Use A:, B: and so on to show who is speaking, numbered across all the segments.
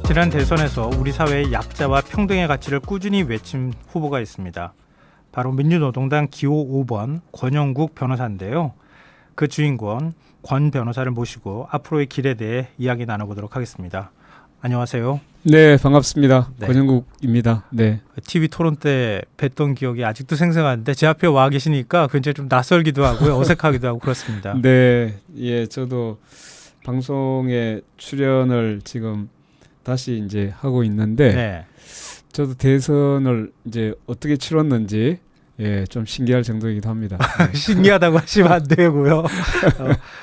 A: 지난 대선에서 우리 사회의 약자와 평등의 가치를 꾸준히 외친 후보가 있습니다. 바로 민주노동당 기호 5번 권영국 변호사인데요. 그 주인공 권 변호사를 모시고 앞으로의 길에 대해 이야기 나눠보도록 하겠습니다. 안녕하세요.
B: 네, 반갑습니다.
A: 네.
B: 권영국입니다. 네.
A: TV 토론 때 뵀던 기억이 아직도 생생한데 제 앞에 와 계시니까 굉장히 좀 낯설기도 하고요. 어색하기도 하고 그렇습니다.
B: 네, 예, 저도 방송에 출연을 지금 다시 이제 하고 있는데,
A: 네.
B: 저도 대선을 이제 어떻게 치렀는지 예, 좀 신기할 정도이기도 합니다. 네.
A: 신기하다고 하시면 안 되고요.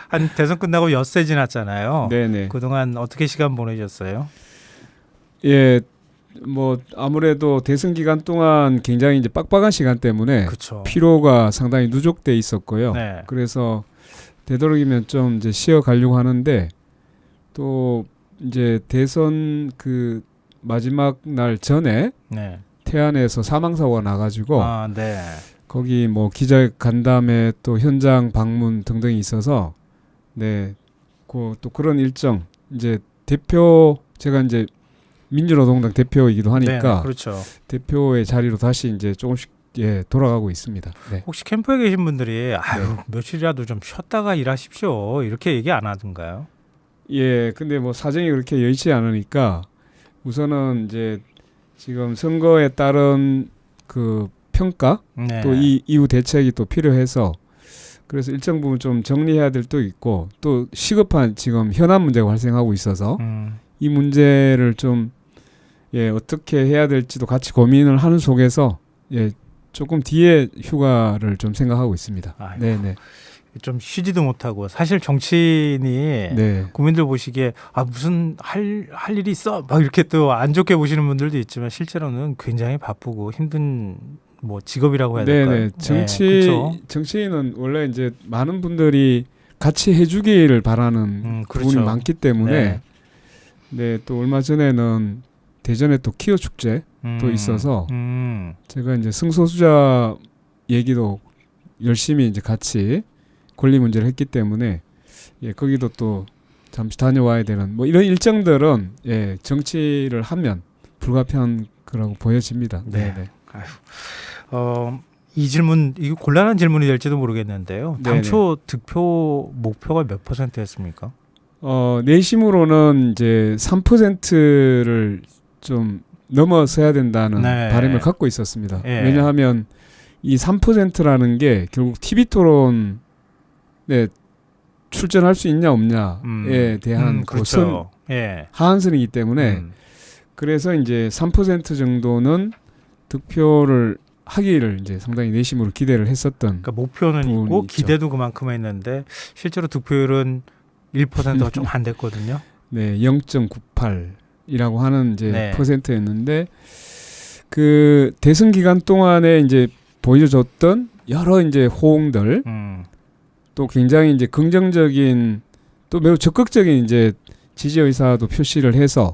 A: 한 대선 끝나고 엿새 지났잖아요.
B: 네네.
A: 그동안 어떻게 시간 보내셨어요?
B: 예, 뭐 아무래도 대선 기간 동안 굉장히 이제 빡빡한 시간 때문에
A: 그렇죠.
B: 피로가 상당히 누적돼 있었고요.
A: 네.
B: 그래서 되도록이면 좀 이제 쉬어 가려고 하는데 또 이제 대선 그 마지막 날 전에
A: 네.
B: 태안에서 사망 사고가 나가지고
A: 네.
B: 거기 뭐 기자 간담회 또 현장 방문 등등이 있어서 네, 또 그런 일정 이제 제가 이제 민주노동당 대표이기도 하니까
A: 네, 그렇죠.
B: 대표의 자리로 다시 이제 조금씩 예 돌아가고 있습니다. 네.
A: 혹시 캠프에 계신 분들이 며칠이라도 좀 쉬었다가 일하십시오 이렇게 얘기 안 하던가요?
B: 예, 근데 뭐 사정이 그렇게 여의치 않으니까 우선은 이제 지금 선거에 따른 그 평가
A: 네.
B: 또 이 이후 대책이 또 필요해서 그래서 일정 부분 좀 정리해야 될 또 있고 또 시급한 지금 현안 문제가 발생하고 있어서 이 문제를 좀 예, 어떻게 해야 될지도 같이 고민을 하는 속에서 예, 조금 뒤에 휴가를 좀 생각하고 있습니다. 네, 네.
A: 좀 쉬지도 못하고 사실 정치인이
B: 네.
A: 국민들 보시기에 무슨 할 일이 있어 막 이렇게 또 안 좋게 보시는 분들도 있지만 실제로는 굉장히 바쁘고 힘든 뭐 직업이라고 해야 될까요?
B: 네네. 정치인은 원래 이제 많은 분들이 같이 해주기를 바라는
A: 그렇죠.
B: 부분이 많기 때문에 네, 또 얼마 전에는 대전에 또 키어 축제 또 있어서 제가 이제 승소수자 얘기도 열심히 이제 같이 권리 문제를 했기 때문에 예, 거기도 또 잠시 다녀와야 되는 뭐 이런 일정들은 예, 정치를 하면 불가피한 거라고 보여집니다.
A: 네. 이 질문 이거 곤란한 질문이 될지도 모르겠는데요. 당초 득표 목표가 몇 %였습니까?
B: 내심으로는 이제 3%를 좀 넘어서야 된다는 바람을 갖고 있었습니다. 왜냐하면 이 3%라는 게 결국 TV 토론에 출전할 수 있냐 없냐에 대한
A: 그렇죠.
B: 하한선이기 때문에 그래서 이제 3% 정도는 득표를 하기를 이제 상당히 내심으로 기대를 했었던.
A: 그러니까 목표는 있고 기대도 그만큼 했는데 실제로 득표율은 1%가 좀 안 됐거든요.
B: 네, 0.98이라고 하는 이제 퍼센트였는데 그 대선 기간 동안에 이제 보여줬던 여러 이제 호응들 또 굉장히 이제 긍정적인 또 매우 적극적인 이제 지지 의사도 표시를 해서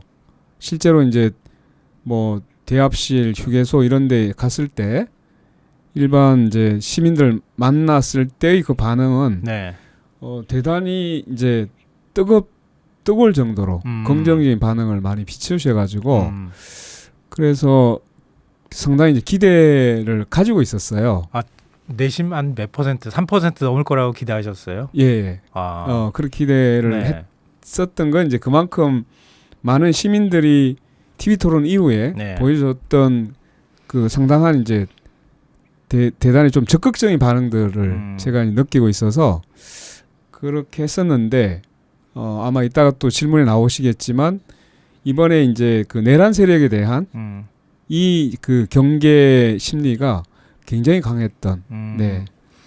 B: 실제로 이제 뭐 대합실, 휴게소 이런 데 갔을 때 일반 이제 시민들 만났을 때의 그 반응은 대단히 이제 뜨거울 정도로 긍정적인 반응을 많이 비추셔 가지고 그래서 상당히 이제 기대를 가지고 있었어요.
A: 내심 한 몇 %? 3% 넘을 거라고 기대하셨어요?
B: 예. 그렇게 기대를 했었던 건 이제 그만큼 많은 시민들이 TV 토론 이후에 보여줬던 그 상당한 이제 대단히 좀 적극적인 반응들을 제가 느끼고 있어서 그렇게 했었는데 아마 이따가 또 질문에 나오시겠지만 이번에 이제 그 내란 세력에 대한 이 그 경계 심리가 굉장히 강했던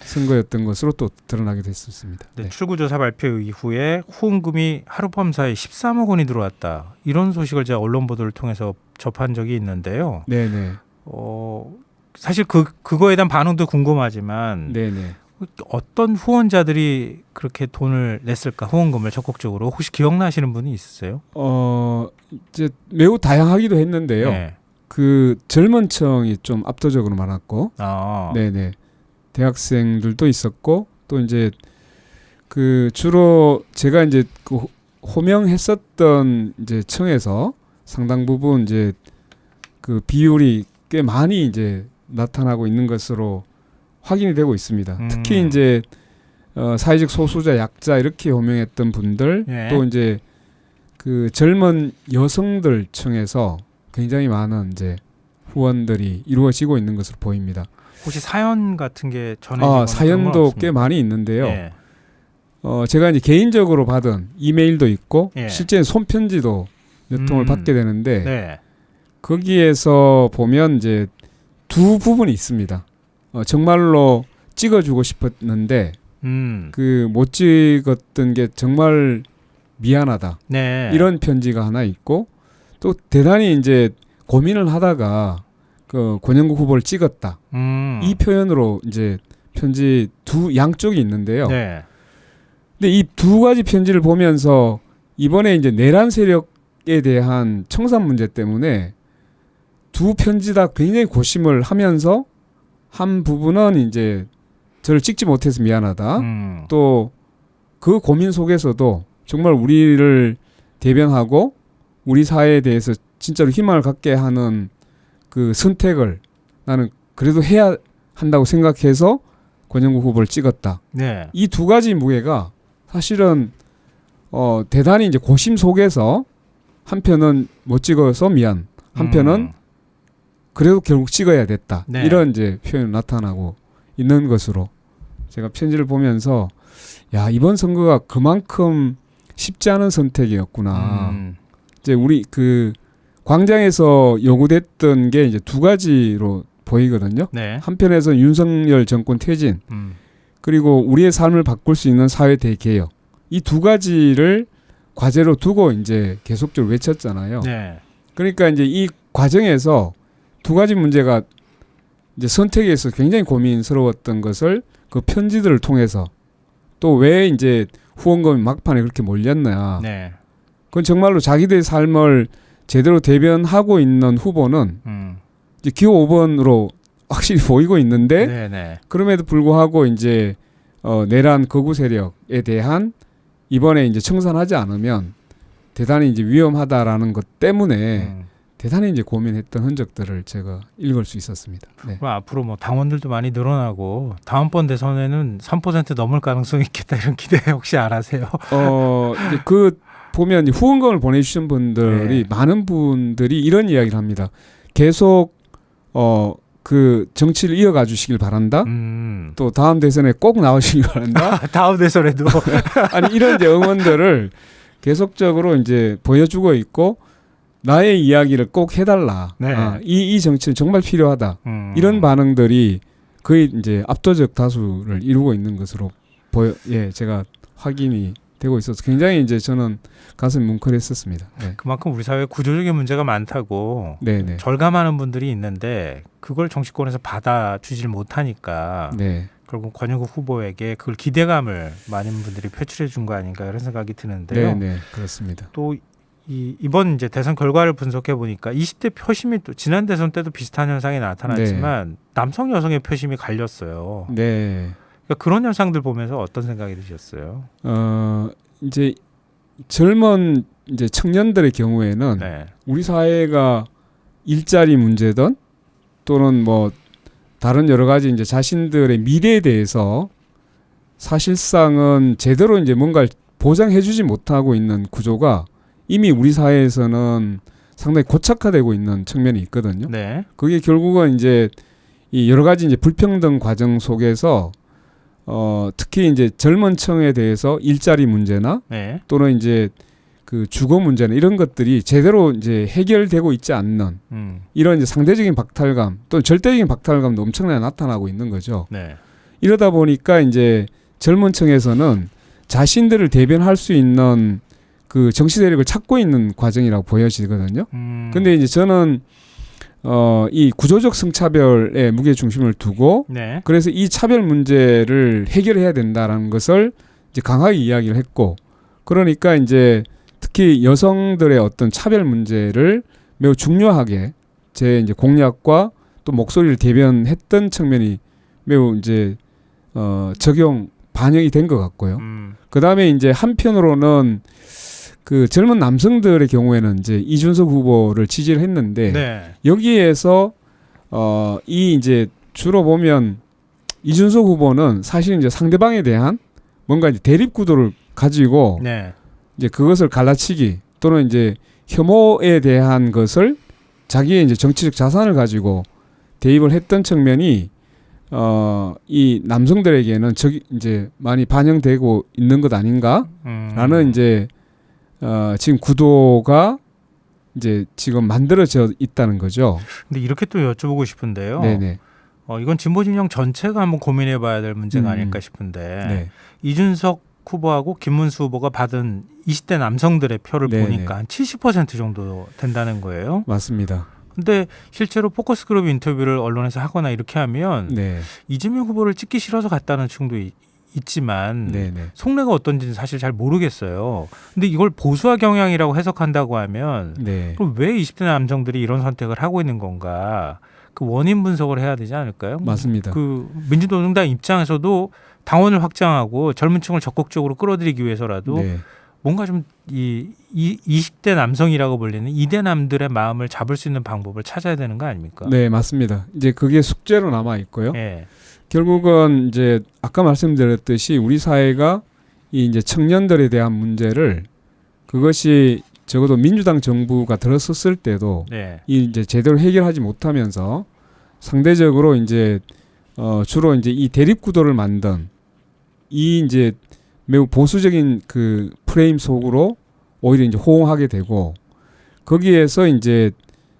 B: 선거였던 것으로 또 드러나게 됐었습니다.
A: 출구조사 발표 이후에 후원금이 하룻밤 사이 13억 원이 들어왔다. 이런 소식을 제가 언론 보도를 통해서 접한 적이 있는데요.
B: 네네.
A: 사실 그거에 대한 반응도 궁금하지만 어떤 후원자들이 그렇게 돈을 냈을까? 후원금을 적극적으로 혹시 기억나시는 분이 있으세요?
B: 이제 매우 다양하기도 했는데요. 그 젊은 층이 좀 압도적으로 많았고, 네네. 대학생들도 있었고, 또 이제 그 주로 제가 이제 그 호명했었던 이제 층에서 상당 부분 이제 그 비율이 꽤 많이 이제 나타나고 있는 것으로 확인이 되고 있습니다. 특히 이제 사회적 소수자, 약자 이렇게 호명했던 분들
A: 예.
B: 또 이제 그 젊은 여성들 층에서 굉장히 많은 이제 후원들이 이루어지고 있는 것으로 보입니다.
A: 혹시 사연 같은 게 전해지거나
B: 사연도 꽤 많이 있는데요.
A: 예.
B: 제가 이제 개인적으로 받은 이메일도 있고
A: 예.
B: 실제 손편지도 몇 통을 받게 되는데
A: 네.
B: 거기에서 보면 이제 두 부분이 있습니다. 정말로 찍어주고 싶었는데 그 못 찍었던 게 정말 미안하다.
A: 네.
B: 이런 편지가 하나 있고 또 대단히 이제 고민을 하다가 그 권영국 후보를 찍었다. 이 표현으로 이제 편지 두 양쪽이 있는데요.
A: 네.
B: 근데 이 두 가지 편지를 보면서 이번에 이제 내란 세력에 대한 청산 문제 때문에 두 편지 다 굉장히 고심을 하면서 한 부분은 이제 저를 찍지 못해서 미안하다. 또 그 고민 속에서도 정말 우리를 대변하고 우리 사회에 대해서 진짜로 희망을 갖게 하는 그 선택을 나는 그래도 해야 한다고 생각해서 권영국 후보를 찍었다.
A: 네.
B: 이 두 가지 무게가 사실은 대단히 이제 고심 속에서 한편은 못 찍어서 미안, 한편은 그래도 결국 찍어야 됐다.
A: 네.
B: 이런 이제 표현이 나타나고 있는 것으로 제가 편지를 보면서 야, 이번 선거가 그만큼 쉽지 않은 선택이었구나. 이제 우리 그 광장에서 요구됐던 게 이제 두 가지로 보이거든요.
A: 네.
B: 한편에서 윤석열 정권 퇴진, 그리고 우리의 삶을 바꿀 수 있는 사회 대개혁. 이 두 가지를 과제로 두고 이제 계속적으로 외쳤잖아요.
A: 네.
B: 그러니까 이제 이 과정에서 두 가지 문제가 이제 선택에서 굉장히 고민스러웠던 것을 그 편지들을 통해서 또 왜 이제 후원금이 막판에 그렇게 몰렸냐.
A: 네.
B: 그건 정말로 자기들의 삶을 제대로 대변하고 있는 후보는 이제 기호 5번으로 확실히 보이고 있는데
A: 네네.
B: 그럼에도 불구하고 이제 내란 거구 세력에 대한 이번에 이제 청산하지 않으면 대단히 이제 위험하다라는 것 때문에 대단히 이제 고민했던 흔적들을 제가 읽을 수 있었습니다. 네.
A: 그럼 앞으로 뭐 당원들도 많이 늘어나고 다음번 대선에는 3% 넘을 가능성이 있겠다 이런 기대 혹시 안 하세요?
B: 이제 그 보면 이제 후원금을 보내주신 분들이
A: 네.
B: 많은 분들이 이런 이야기를 합니다. 계속 그 정치를 이어가 주시길 바란다. 또 다음 대선에 꼭 나오시길 바란다.
A: 다음 대선에도
B: 아니 이런 이제 응원들을 계속적으로 이제 보여주고 있고 나의 이야기를 꼭 해달라.
A: 네.
B: 이 정치는 정말 필요하다. 이런 반응들이 거의 이제 압도적 다수를 이루고 있는 것으로 제가 확인이 되고 있어서 굉장히 이제 저는 가슴이 뭉클했었습니다. 네.
A: 그만큼 우리 사회에 구조적인 문제가 많다고
B: 네네.
A: 절감하는 분들이 있는데 그걸 정치권에서 받아주질 못하니까
B: 네.
A: 결국 권영국 후보에게 그걸 기대감을 많은 분들이 표출해 준 거 아닌가 이런 생각이 드는데요.
B: 네네 그렇습니다.
A: 또 이번 이제 대선 결과를 분석해 보니까 20대 표심이 또 지난 대선 때도 비슷한 현상이 나타났지만 남성 여성의 표심이 갈렸어요.
B: 네.
A: 그러니까 그런 현상들 보면서 어떤 생각이 드셨어요?
B: 이제 젊은 이제 청년들의 경우에는
A: 네.
B: 우리 사회가 일자리 문제든 또는 뭐 다른 여러 가지 이제 자신들의 미래에 대해서 사실상은 제대로 이제 뭔가를 보장해주지 못하고 있는 구조가 이미 우리 사회에서는 상당히 고착화되고 있는 측면이 있거든요.
A: 네.
B: 그게 결국은 이제 이 여러 가지 이제 불평등 과정 속에서 특히 이제 젊은 층에 대해서 일자리 문제나
A: 네.
B: 또는 이제 그 주거 문제나 이런 것들이 제대로 이제 해결되고 있지 않는 이런 이제 상대적인 박탈감 또는 절대적인 박탈감도 엄청나게 나타나고 있는 거죠.
A: 네.
B: 이러다 보니까 이제 젊은 층에서는 자신들을 대변할 수 있는 그 정치 세력을 찾고 있는 과정이라고 보여지거든요. 근데 이제 저는 이 구조적 성차별에 무게 중심을 두고
A: 네.
B: 그래서 이 차별 문제를 해결해야 된다라는 것을 이제 강하게 이야기를 했고 그러니까 이제 특히 여성들의 어떤 차별 문제를 매우 중요하게 제 이제 공약과 또 목소리를 대변했던 측면이 매우 이제 반영이 된 것 같고요. 그 다음에 이제 한편으로는 그 젊은 남성들의 경우에는 이제 이준석 후보를 지지를 했는데
A: 네.
B: 여기에서 이 이제 주로 보면 이준석 후보는 사실 이제 상대방에 대한 뭔가 이제 대립 구도를 가지고
A: 네.
B: 이제 그것을 갈라치기 또는 이제 혐오에 대한 것을 자기의 이제 정치적 자산을 가지고 대입을 했던 측면이 이 남성들에게는 이제 많이 반영되고 있는 것 아닌가라는 이제 지금 구도가 이제 지금 만들어져 있다는 거죠.
A: 근데 이렇게 또 여쭤보고 싶은데요.
B: 네네.
A: 이건 진보 진영 전체가 한번 고민해봐야 될 문제가 아닐까 싶은데
B: 네.
A: 이준석 후보하고 김문수 후보가 받은 20대 남성들의 표를
B: 네네.
A: 보니까 한 70% 정도 된다는 거예요.
B: 맞습니다.
A: 근데 실제로 포커스그룹 인터뷰를 언론에서 하거나 이렇게 하면
B: 네.
A: 이재명 후보를 찍기 싫어서 갔다는 층도 있지만
B: 네네.
A: 속내가 어떤지는 사실 잘 모르겠어요. 근데 이걸 보수화 경향이라고 해석한다고 하면
B: 네.
A: 그럼 왜 20대 남성들이 이런 선택을 하고 있는 건가? 그 원인 분석을 해야 되지 않을까요?
B: 맞습니다.
A: 그 민주노동당 입장에서도 당원을 확장하고 젊은 층을 적극적으로 끌어들이기 위해서라도
B: 네.
A: 뭔가 좀 이 20대 남성이라고 불리는 이대남들의 마음을 잡을 수 있는 방법을 찾아야 되는 거 아닙니까?
B: 네, 맞습니다. 이제 그게 숙제로 남아 있고요.
A: 네.
B: 결국은 이제 아까 말씀드렸듯이 우리 사회가 이 이제 청년들에 대한 문제를 그것이 적어도 민주당 정부가 들어섰을 때도
A: 네.
B: 이 이제 제대로 해결하지 못하면서 상대적으로 이제 주로 이제 이 대립 구도를 만든 이 이제 매우 보수적인 그 프레임 속으로 오히려 이제 호응하게 되고 거기에서 이제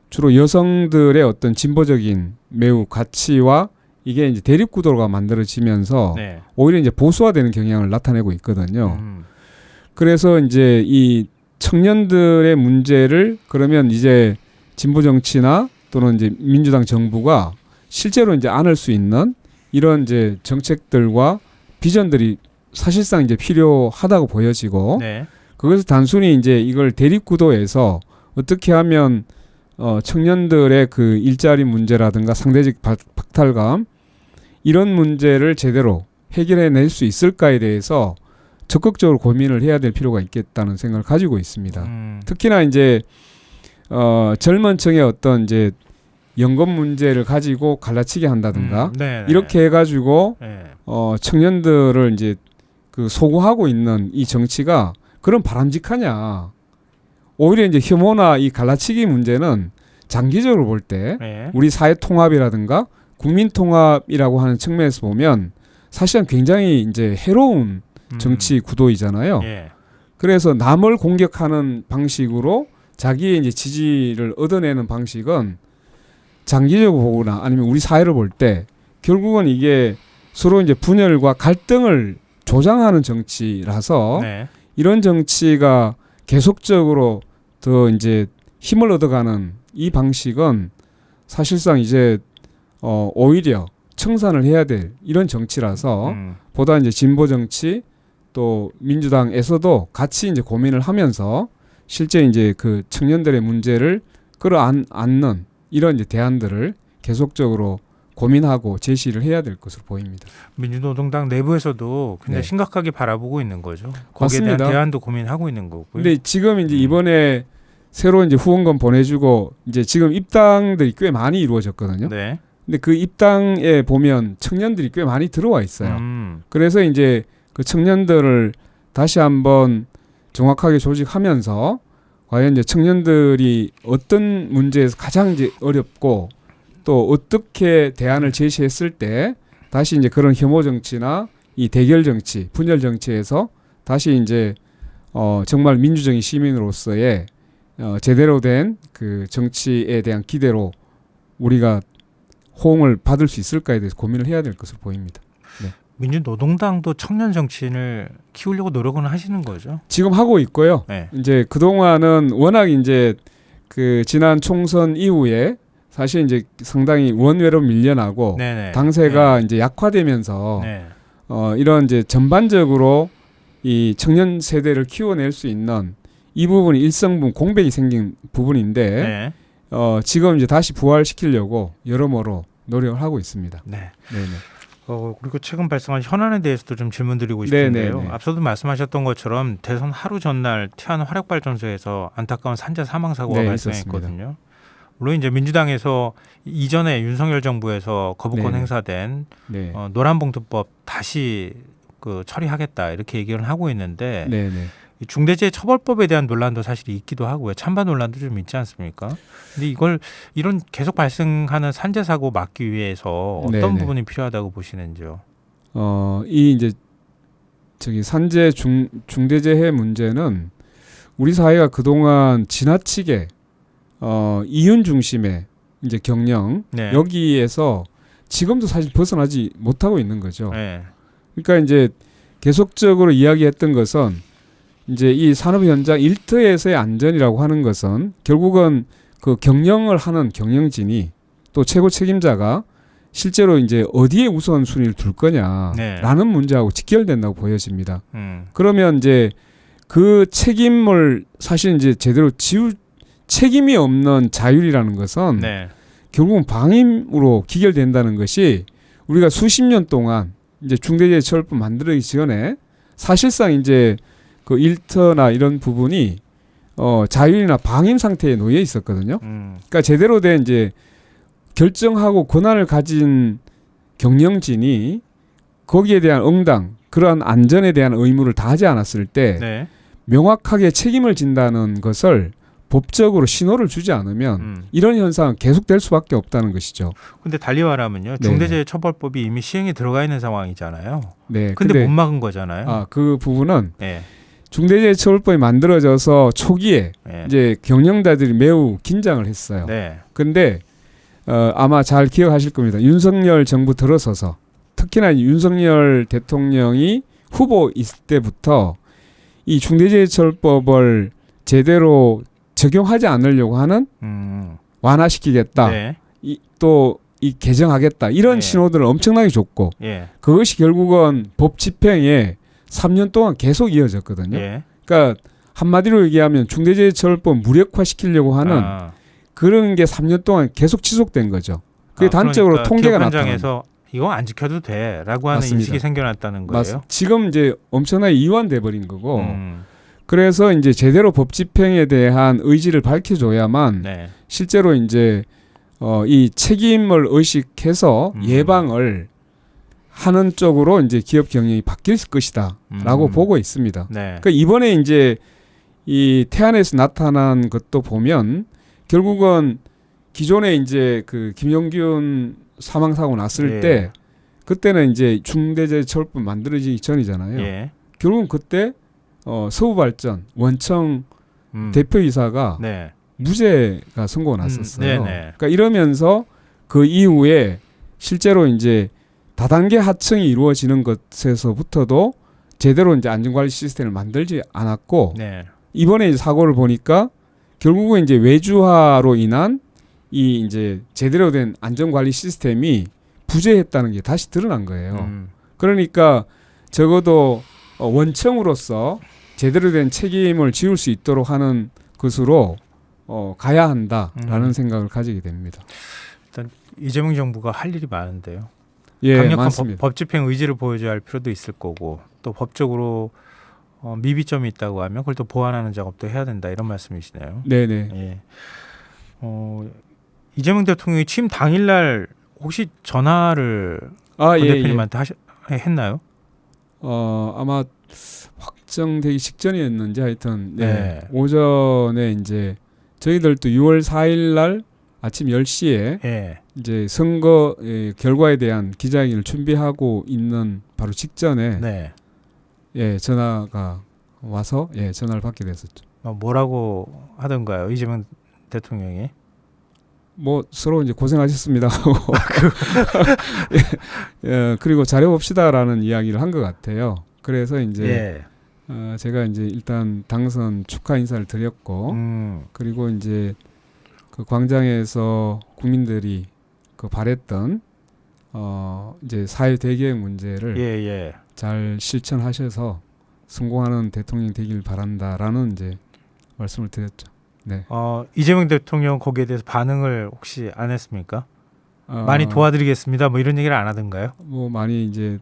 B: 주로 여성들의 어떤 진보적인 매우 가치와 이게 이제 대립 구도가 만들어지면서
A: 네.
B: 오히려 이제 보수화되는 경향을 나타내고 있거든요. 그래서 이제 이 청년들의 문제를 그러면 이제 진보 정치나 또는 이제 민주당 정부가 실제로 이제 안을 수 있는 이런 이제 정책들과 비전들이 사실상 이제 필요하다고 보여지고
A: 네.
B: 그것을 단순히 이제 이걸 대립 구도에서 어떻게 하면 청년들의 그 일자리 문제라든가 상대적 박탈감 이런 문제를 제대로 해결해낼 수 있을까에 대해서 적극적으로 고민을 해야 될 필요가 있겠다는 생각을 가지고 있습니다. 특히나 이제 젊은 층의 어떤 이제 연금 문제를 가지고 갈라치게 한다든가 이렇게 해가지고 청년들을 이제 그 소구하고 있는 이 정치가 그런 바람직하냐? 오히려 이제 혐오나 이 갈라치기 문제는 장기적으로 볼 때 우리 사회 통합이라든가 국민 통합이라고 하는 측면에서 보면 사실은 굉장히 이제 해로운 정치 구도이잖아요. 그래서 남을 공격하는 방식으로 자기의 이제 지지를 얻어내는 방식은 장기적으로 보거나 아니면 우리 사회를 볼 때 결국은 이게 서로 이제 분열과 갈등을 조장하는 정치라서 이런 정치가 계속적으로 더 이제 힘을 얻어가는 이 방식은 사실상 이제 오히려 청산을 해야 될 이런 정치라서 보다 이제 진보 정치 또 민주당에서도 같이 이제 고민을 하면서 실제 이제 그 청년들의 문제를 끌어안는 이런 이제 대안들을 계속적으로 고민하고 제시를 해야 될 것으로 보입니다.
A: 민주노동당 내부에서도 굉장히 심각하게 바라보고 있는 거죠. 거기에
B: 맞습니다.
A: 대한 대안도 고민하고 있는 거고요.
B: 근데 지금 이제 이번에 새로 이제 후원금 보내주고 이제 지금 입당들이 꽤 많이 이루어졌거든요. 근데 그 입당에 보면 청년들이 꽤 많이 들어와 있어요. 그래서 이제 그 청년들을 다시 한번 정확하게 조직하면서 과연 이제 청년들이 어떤 문제에서 가장 이제 어렵고 또 어떻게 대안을 제시했을 때 다시 이제 그런 혐오 정치나 이 대결 정치, 분열 정치에서 다시 이제 정말 민주적인 시민으로서의 제대로 된 그 정치에 대한 기대로 우리가 호응을 받을 수 있을까에 대해서 고민을 해야 될 것으로 보입니다.
A: 민주노동당도 청년 정치인을 키우려고 노력은 하시는 거죠?
B: 지금 하고 있고요. 이제 그 동안은 워낙 이제 그 지난 총선 이후에 사실 이제 상당히 원외로 밀려나고 당세가 이제 약화되면서 이런 이제 전반적으로 이 청년 세대를 키워낼 수 있는 이 부분이 일성분 공백이 생긴 부분인데 지금 이제 다시 부활시키려고 여러모로 노력을 하고 있습니다.
A: 그리고 최근 발생한 현안에 대해서도 좀 질문드리고 싶은데요.
B: 네네네.
A: 앞서도 말씀하셨던 것처럼 대선 하루 전날 태안 화력발전소에서 안타까운 산재 사망 사고가
B: 네,
A: 발생했거든요.
B: 있었습니다.
A: 물론 이제 민주당에서 이전에 윤석열 정부에서 거부권
B: 네네.
A: 행사된
B: 네.
A: 노란봉투법 다시 처리하겠다 이렇게 얘기를 하고 있는데
B: 네네.
A: 이 중대재해처벌법에 대한 논란도 사실 있기도 하고요. 찬반 논란도 좀 있지 않습니까? 근데 이런 계속 발생하는 산재 사고 막기 위해서 어떤
B: 네네.
A: 부분이 필요하다고 보시는지요?
B: 이 이제 산재 중대재해 문제는 우리 사회가 그동안 지나치게 이윤 중심의 이제 경영
A: 네.
B: 여기에서 지금도 사실 벗어나지 못하고 있는 거죠.
A: 네.
B: 그러니까 이제 계속적으로 이야기했던 것은 이제 이 산업 현장 일터에서의 안전이라고 하는 것은 결국은 그 경영을 하는 경영진이 또 최고 책임자가 실제로 이제 어디에 우선순위를 둘 거냐라는 문제하고 직결된다고 보여집니다. 그러면 이제 그 책임을 사실 이제 제대로 지울 책임이 없는 자율이라는 것은 결국은 방임으로 기결된다는 것이 우리가 수십 년 동안 이제 중대재해처벌법 만들기 전에 사실상 이제 그 일터나 이런 부분이 자율이나 방임 상태에 놓여 있었거든요. 그러니까 제대로 된 이제 결정하고 권한을 가진 경영진이 거기에 대한 응당, 그러한 안전에 대한 의무를 다하지 않았을 때 명확하게 책임을 진다는 것을 법적으로 신호를 주지 않으면 이런 현상은 계속될 수밖에 없다는 것이죠.
A: 근데 달리 말하면요. 중대재해처벌법이 이미 시행에 들어가 있는 상황이잖아요.
B: 네.
A: 근데 못 막은 거잖아요.
B: 그 부분은 중대재해처벌법이 만들어져서 초기에 이제 경영자들이 매우 긴장을 했어요. 근데 아마 잘 기억하실 겁니다. 윤석열 정부 들어서서 특히나 윤석열 대통령이 후보 있을 때부터 이 중대재해처벌법을 제대로 적용하지 않으려고 하는 완화시키겠다. 또 이 개정하겠다. 이런 신호들을 엄청나게 줬고 그것이 결국은 법 집행에 3년 동안 계속 이어졌거든요. 그러니까 한마디로 얘기하면 중대재해처벌법 무력화시키려고 하는 그런 게 3년 동안 계속 지속된 거죠. 그게 단적으로
A: 그러니까
B: 통계가
A: 나타나서 이거 안 지켜도 돼라고 하는
B: 맞습니다.
A: 인식이 생겨났다는 거예요.
B: 지금 이제 엄청나게 이완돼 버린 거고 그래서 이제 제대로 법 집행에 대한 의지를 밝혀줘야만 실제로 이제 이 책임을 의식해서 예방을 하는 쪽으로 이제 기업 경영이 바뀔 것이다라고 보고 있습니다. 그러니까 이번에 이제 이 태안에서 나타난 것도 보면 결국은 기존에 이제 그 김용균 사망 사고 났을 때 그때는 이제 중대재해처벌법 만들어지기 전이잖아요. 결국은 그때 서부발전 원청 대표이사가 무죄가 선고가 났었어요. 그러니까 이러면서 그 이후에 실제로 이제 다단계 하청이 이루어지는 것에서부터도 제대로 이제 안전관리 시스템을 만들지 않았고 이번에 이제 사고를 보니까 결국은 이제 외주화로 인한 이 이제 제대로 된 안전관리 시스템이 부재했다는 게 다시 드러난 거예요. 그러니까 적어도 원청으로서 제대로 된 책임을 지울 수 있도록 하는 것으로 가야 한다라는 생각을 가지게 됩니다.
A: 일단 이재명 정부가 할 일이 많은데요.
B: 예,
A: 강력한 법 집행 의지를 보여줘야 할 필요도 있을 거고 또 법적으로 미비점이 있다고 하면 그걸 또 보완하는 작업도 해야 된다 이런 말씀이시네요.
B: 네네.
A: 이재명 대통령이 취임 당일날 혹시 전화를 대표님한테 했나요?
B: 아마 확정되기 직전이었는지 하여튼 오전에 이제 저희들도 6월 4일 날 아침 10시에 이제 선거 결과에 대한 기자회견을 준비하고 있는 바로 직전에 전화가 와서 전화를 받게 됐었죠.
A: 뭐라고 하던가요? 이재명 대통령이?
B: 뭐 서로 이제 고생하셨습니다 하고 그리고 잘해봅시다라는 이야기를 한 것 같아요. 그래서 이제 제가 이제 일단 당선 축하 인사를 드렸고 그리고 이제 그 광장에서 국민들이 그 바랬던 이제 사회 대개혁 문제를 잘 실천하셔서 성공하는 대통령이 되길 바란다라는 이제 말씀을 드렸죠.
A: 이재명 대통령 거기에 대해서 반응을 혹시 안 했습니까? 많이 도와드리겠습니다. 뭐 이런 얘기를 안 하던가요?
B: 뭐 많이 이제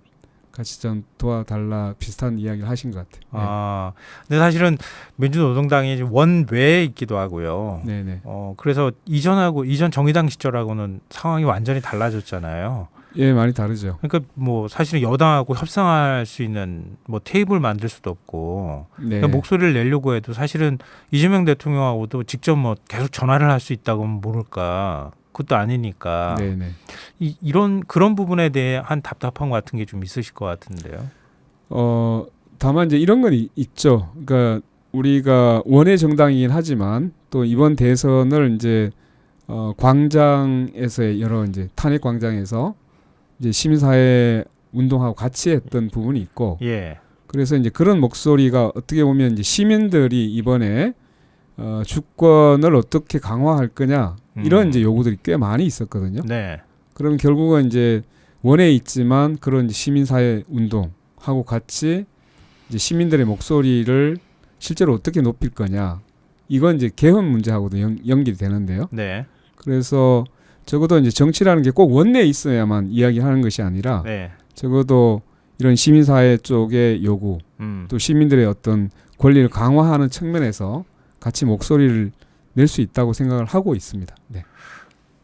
B: 같이 좀 도와달라 비슷한 이야기를 하신 것 같아요.
A: 아, 근데 사실은 민주노동당이 원외에 있기도 하고요.
B: 네네.
A: 그래서 이전 정의당 시절하고는 상황이 완전히 달라졌잖아요.
B: 예, 많이 다르죠.
A: 그러니까 뭐 사실은 여당하고 협상할 수 있는 뭐 테이블 만들 수도 없고
B: 네.
A: 그러니까 목소리를 내려고 해도 사실은 이재명 대통령하고도 직접 뭐 계속 전화를 할 수 있다고 하면 모를까. 그것도 아니니까.
B: 네네.
A: 그런 부분에 대한 답답함 같은 게 좀 있으실 것 같은데요.
B: 다만 이제 이런 건 있죠. 그러니까 우리가 원외 정당이긴 하지만 또 이번 대선을 이제 광장에서의 여러 이제 탄핵 광장에서 이제 시민사회 운동하고 같이 했던 부분이 있고,
A: 예.
B: 그래서 이제 그런 목소리가 어떻게 보면 이제 시민들이 이번에 주권을 어떻게 강화할 거냐 이런 이제 요구들이 꽤 많이 있었거든요.
A: 네.
B: 그럼 결국은 이제 원에 있지만 그런 이제 시민사회 운동하고 같이 이제 시민들의 목소리를 실제로 어떻게 높일 거냐, 이건 이제 개헌 문제하고도 연결이 되는데요.
A: 네.
B: 그래서 적어도 이제 정치라는 게 꼭 원내에 있어야만 이야기하는 것이 아니라
A: 네.
B: 적어도 이런 시민사회 쪽의 요구, 또 시민들의 어떤 권리를 강화하는 측면에서 같이 목소리를 낼 수 있다고 생각을 하고 있습니다. 네.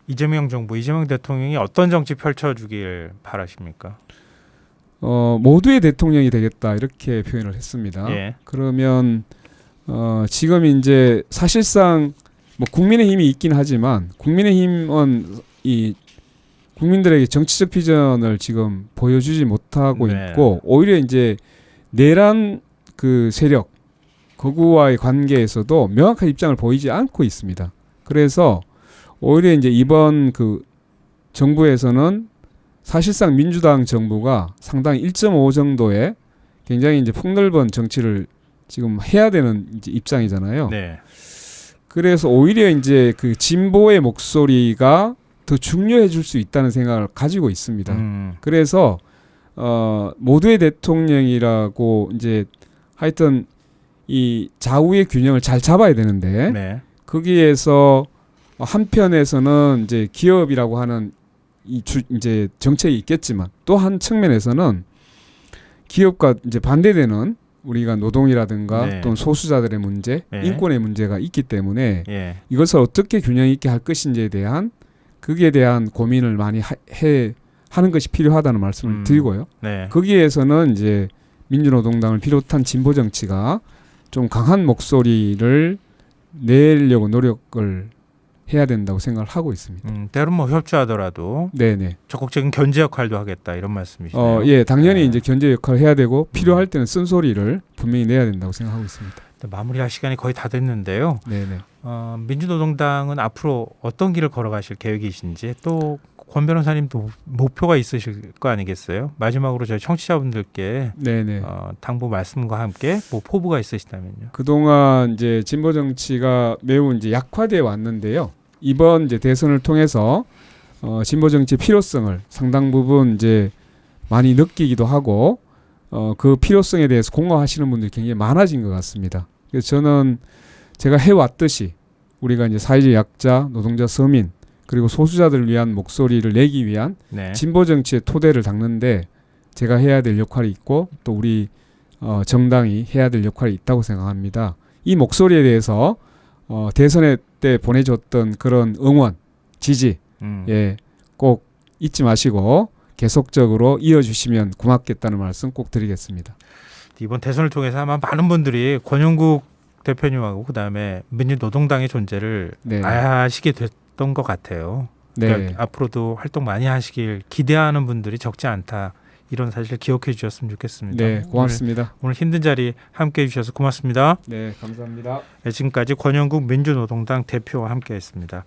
A: 이재명 정부, 이재명 대통령이 어떤 정치 펼쳐주길 바라십니까?
B: 모두의 대통령이 되겠다 이렇게 표현을 했습니다.
A: 예.
B: 그러면 지금 이제 사실상 뭐 국민의힘이 있긴 하지만 국민의힘은 이 국민들에게 정치적 비전을 지금 보여주지 못하고
A: 네.
B: 있고, 오히려 이제 내란 그 세력 거구와의 관계에서도 명확한 입장을 보이지 않고 있습니다. 그래서 오히려 이제 이번 그 정부에서는 사실상 민주당 정부가 상당히 1.5 정도의 굉장히 이제 폭넓은 정치를 지금 해야 되는 이제 입장이잖아요.
A: 네.
B: 그래서 오히려 이제 그 진보의 목소리가 더 중요해질 수 있다는 생각을 가지고 있습니다. 그래서 모두의 대통령이라고 이제 하여튼 이 좌우의 균형을 잘 잡아야 되는데,
A: 네.
B: 거기에서 한편에서는 이제 기업이라고 하는 이제 정책이 있겠지만 또 한 측면에서는 기업과 이제 반대되는 우리가 노동이라든가
A: 네.
B: 또는 소수자들의 문제,
A: 네.
B: 인권의 문제가 있기 때문에
A: 예.
B: 이것을 어떻게 균형 있게 할 것인지에 대한 거기에 대한 고민을 많이 하는 것이 필요하다는 말씀을 드리고요.
A: 네.
B: 거기에서는 이제 민주노동당을 비롯한 진보 정치가 좀 강한 목소리를 내려고 노력을 해야 된다고 생각을 하고 있습니다.
A: 때론 뭐 협조하더라도
B: 네네.
A: 적극적인 견제 역할도 하겠다 이런 말씀이시네요.
B: 예, 당연히
A: 네.
B: 이제 견제 역할을 해야 되고 필요할 때는 쓴소리를 분명히 내야 된다고 생각하고 있습니다.
A: 마무리할 시간이 거의 다 됐는데요.
B: 네네.
A: 민주노동당은 앞으로 어떤 길을 걸어가실 계획이신지, 또 권 변호사님도 목표가 있으실 거 아니겠어요? 마지막으로 저희 청취자분들께
B: 네네.
A: 당부 말씀과 함께 뭐 포부가 있으시다면요.
B: 그동안 이제 진보 정치가 매우 이제 약화돼 왔는데요. 이번 이제 대선을 통해서 진보 정치의 필요성을 상당 부분 이제 많이 느끼기도 하고 그 필요성에 대해서 공감하시는 분들이 굉장히 많아진 것 같습니다. 그래서 저는 제가 해왔듯이 우리가 이제 사회적 약자, 노동자, 서민 그리고 소수자들을 위한 목소리를 내기 위한
A: 네.
B: 진보 정치의 토대를 닦는데 제가 해야 될 역할이 있고 또 우리 정당이 해야 될 역할이 있다고 생각합니다. 이 목소리에 대해서 대선 때 보내줬던 그런 응원, 지지 예, 꼭 잊지 마시고 계속적으로 이어주시면 고맙겠다는 말씀 꼭 드리겠습니다.
A: 이번 대선을 통해서 아마 많은 분들이 권영국 대표님하고 그다음에 민주노동당의 존재를
B: 네.
A: 아시게 됐던 것 같아요.
B: 네.
A: 그러니까 앞으로도 활동 많이 하시길 기대하는 분들이 적지 않다. 이런 사실 기억해 주셨으면 좋겠습니다.
B: 네, 고맙습니다.
A: 오늘 힘든 자리 함께해 주셔서 고맙습니다.
B: 네, 감사합니다.
A: 네, 지금까지 권영국 민주노동당 대표와 함께했습니다.